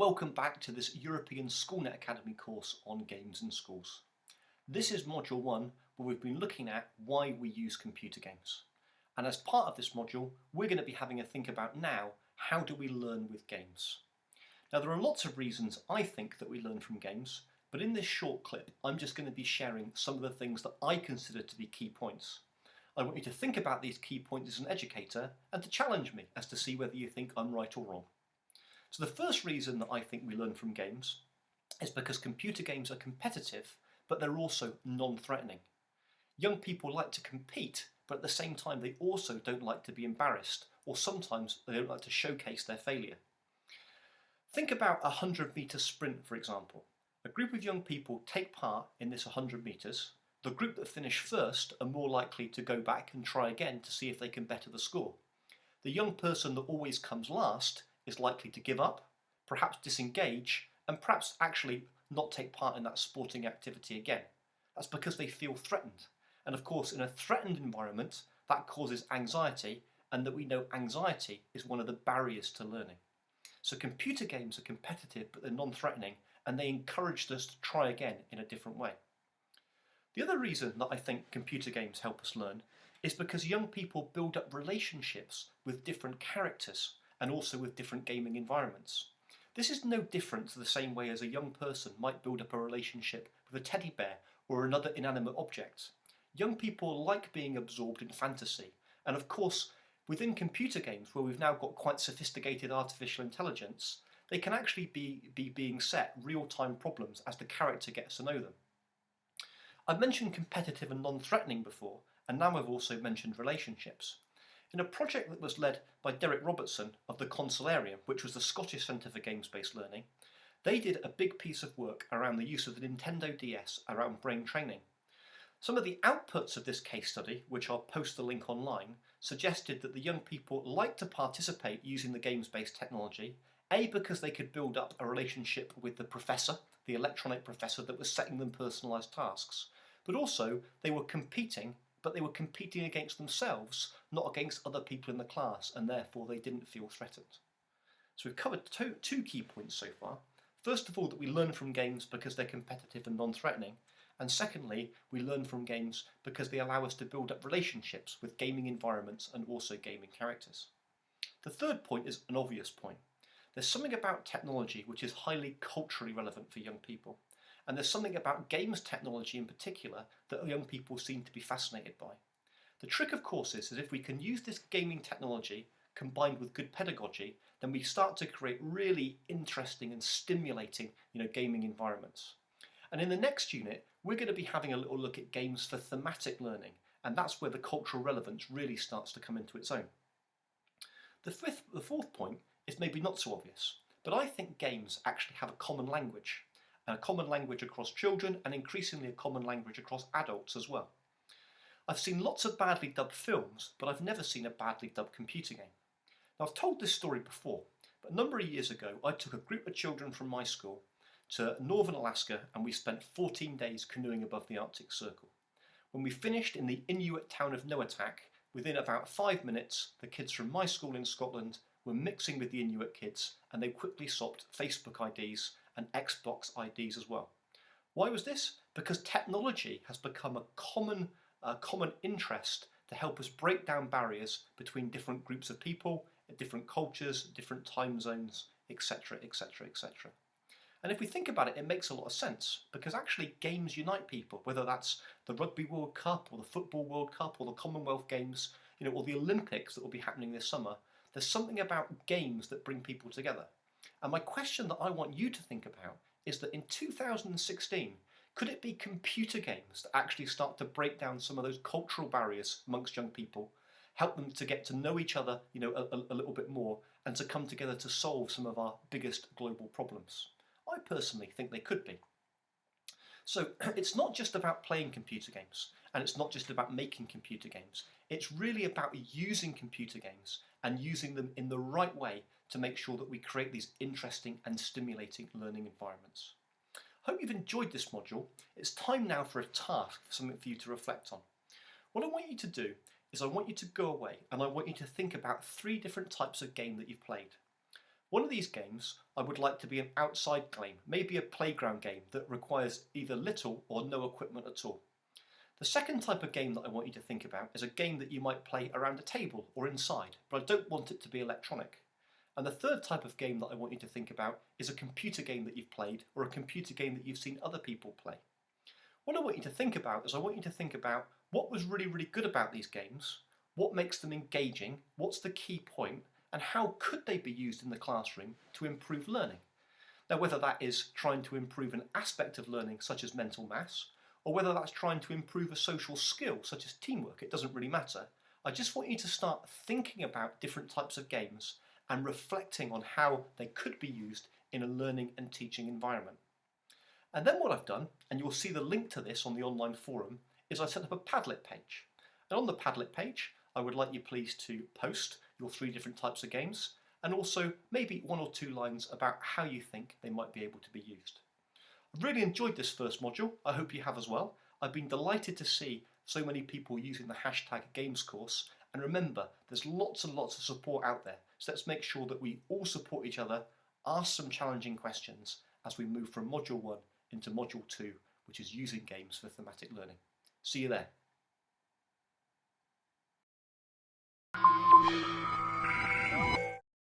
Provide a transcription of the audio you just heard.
welcome back to this European Schoolnet Academy course on games in schools. This is module 1, where we've been looking at why we use computer games. And as part of this module, we're going to be having a think about now, how do we learn with games? Now there are lots of reasons I think that we learn from games, but in this short clip I'm just going to be sharing some of the things that I consider to be key points. I want you to think about these key points as an educator and to challenge me as to see whether you think I'm right or wrong. So the first reason that I think we learn from games is because computer games are competitive, but they're also non-threatening. Young people like to compete, but at the same time they also don't like to be embarrassed, or sometimes they don't like to showcase their failure. Think about a 100-metre sprint, for example. A group of young people take part in this 100 metres. The group that finish first are more likely to go back and try again to see if they can better the score. The young person that always comes last is likely to give up, perhaps disengage, and perhaps actually not take part in that sporting activity again. That's because they feel threatened. And of course, in a threatened environment, that causes anxiety, and that we know anxiety is one of the barriers to learning. So computer games are competitive, but they're non-threatening, and they encourage us to try again in a different way. The other reason that I think computer games help us learn is because young people build up relationships with different characters and also with different gaming environments. This is no different to the same way as a young person might build up a relationship with a teddy bear or another inanimate object. Young people like being absorbed in fantasy, and of course within computer games where we've now got quite sophisticated artificial intelligence, they can actually be being set real-time problems as the character gets to know them. I've mentioned competitive and non-threatening before, and now I've also mentioned relationships. In a project that was led by Derek Robertson of the Consolarium, which was the Scottish Centre for Games-Based Learning, they did a big piece of work around the use of the Nintendo DS around brain training. Some of the outputs of this case study, which I'll post the link online, suggested that the young people liked to participate using the games-based technology, A, because they could build up a relationship with the professor, the electronic professor that was setting them personalised tasks, but also they were competing, but they were competing against themselves, not against other people in the class, and therefore they didn't feel threatened. So we've covered two key points so far. First of all, that we learn from games because they're competitive and non-threatening, and secondly, we learn from games because they allow us to build up relationships with gaming environments and also gaming characters. The third point is an obvious point. There's something about technology which is highly culturally relevant for young people. And there's something about games technology in particular that young people seem to be fascinated by. The trick, of course, is that if we can use this gaming technology combined with good pedagogy, then we start to create really interesting and stimulating, gaming environments. And in the next unit, we're going to be having a little look at games for thematic learning, and that's where the cultural relevance really starts to come into its own. The fourth point is maybe not so obvious, but I think games actually have a common language. A common language across children and increasingly a common language across adults as well. I've seen lots of badly dubbed films, but I've never seen a badly dubbed computer game. Now I've told this story before, but a number of years ago I took a group of children from my school to northern Alaska and we spent 14 days canoeing above the Arctic Circle. When we finished in the Inuit town of Noatak, within about 5 minutes the kids from my school in Scotland were mixing with the Inuit kids and they quickly swapped Facebook IDs and Xbox IDs as well. Why was this? Because technology has become a common interest to help us break down barriers between different groups of people, different cultures, different time zones, etc, etc, etc. And if we think about it, it makes a lot of sense, because actually games unite people, whether that's the Rugby World Cup or the Football World Cup or the Commonwealth Games, or the Olympics that will be happening this summer. There's something about games that bring people together. And my question that I want you to think about is that in 2016, could it be computer games that actually start to break down some of those cultural barriers amongst young people, help them to get to know each other, a little bit more, and to come together to solve some of our biggest global problems? I personally think they could be. So it's not just about playing computer games, and it's not just about making computer games. It's really about using computer games and using them in the right way to make sure that we create these interesting and stimulating learning environments. I hope you've enjoyed this module. It's time now for a task, something for you to reflect on. What I want you to do is I want you to go away and I want you to think about 3 different types of game that you've played. One of these games I would like to be an outside game, maybe a playground game that requires either little or no equipment at all. The second type of game that I want you to think about is a game that you might play around a table or inside, but I don't want it to be electronic. And the third type of game that I want you to think about is a computer game that you've played or a computer game that you've seen other people play. What I want you to think about is I want you to think about what was really, really good about these games, what makes them engaging, what's the key point, and how could they be used in the classroom to improve learning. Now, whether that is trying to improve an aspect of learning such as mental maths, or whether that's trying to improve a social skill such as teamwork, it doesn't really matter. I just want you to start thinking about different types of games and reflecting on how they could be used in a learning and teaching environment. And then what I've done, and you'll see the link to this on the online forum, is I set up a Padlet page. And on the Padlet page, I would like you please to post your 3 different types of games, and also maybe 1 or 2 lines about how you think they might be able to be used. I've really enjoyed this first module. I hope you have as well. I've been delighted to see so many people using the hashtag GamesCourse, and remember, there's lots and lots of support out there, so let's make sure that we all support each other, ask some challenging questions as we move from Module 1 into Module 2, which is using games for thematic learning. See you there.